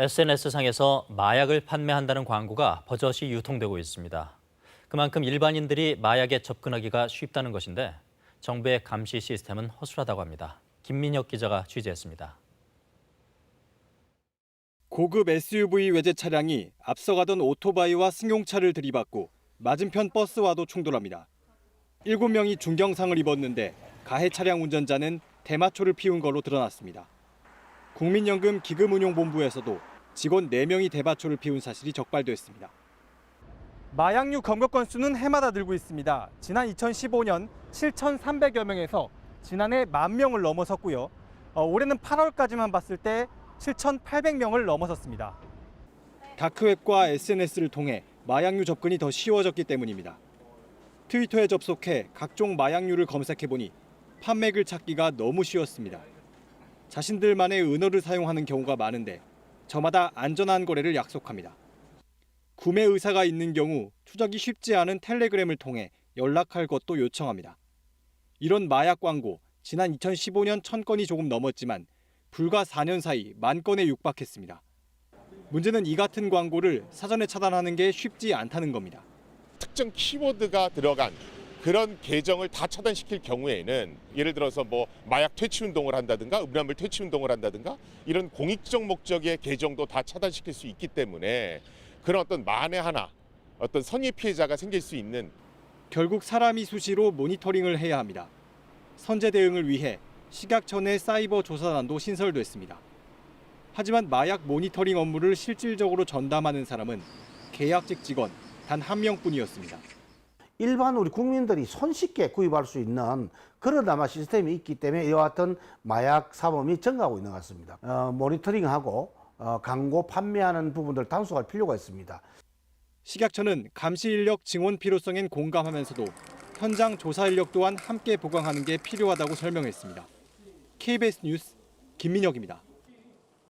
SNS상에서 마약을 판매한다는 광고가 버젓이 유통되고 있습니다. 그만큼 일반인들이 마약에 접근하기가 쉽다는 것인데 정부의 감시 시스템은 허술하다고 합니다. 김민혁 기자가 취재했습니다. 고급 SUV 외제 차량이 앞서가던 오토바이와 승용차를 들이받고 맞은편 버스와도 충돌합니다. 7명이 중경상을 입었는데 가해 차량 운전자는 대마초를 피운 걸로 드러났습니다. 국민연금 기금운용본부에서도 직원 4명이 대마초를 피운 사실이 적발됐습니다. 마약류 검거 건수는 해마다 늘고 있습니다. 지난 2015년 7,300여 명에서 지난해 10,000명을 넘어섰고요. 올해는 8월까지만 봤을 때 7,800명을 넘어섰습니다. 다크웹과 SNS를 통해 마약류 접근이 더 쉬워졌기 때문입니다. 트위터에 접속해 각종 마약류를 검색해보니 판매글 찾기가 너무 쉬웠습니다. 자신들만의 은어를 사용하는 경우가 많은데 저마다 안전한 거래를 약속합니다. 구매 의사가 있는 경우 추적이 쉽지 않은 텔레그램을 통해 연락할 것도 요청합니다. 이런 마약 광고 지난 2015년 1,000건이 조금 넘었지만 불과 4년 사이 10,000건에 육박했습니다. 문제는 이 같은 광고를 사전에 차단하는 게 쉽지 않다는 겁니다. 특정 키워드가 들어간 그런 계정을 다 차단시킬 경우에는 예를 들어서 뭐 마약 퇴치 운동을 한다든가 음란물 퇴치 운동을 한다든가 이런 공익적 목적의 계정도 다 차단시킬 수 있기 때문에 그런 어떤 만에 하나 어떤 선의 피해자가 생길 수 있는 결국 사람이 수시로 모니터링을 해야 합니다. 선제 대응을 위해 식약처 내 사이버 조사단도 신설됐습니다. 하지만 마약 모니터링 업무를 실질적으로 전담하는 사람은 계약직 직원 단 1명뿐이었습니다. 일반 우리 국민들이 손쉽게 구입할 수 있는 그런 아마 시스템이 있기 때문에 이와 같은 마약 사범이 증가하고 있는 것 같습니다. 모니터링하고 광고 판매하는 부분들 단속할 필요가 있습니다. 식약처는 감시 인력 증원 필요성엔 공감하면서도 현장 조사 인력 또한 함께 보강하는 게 필요하다고 설명했습니다. KBS 뉴스 김민혁입니다.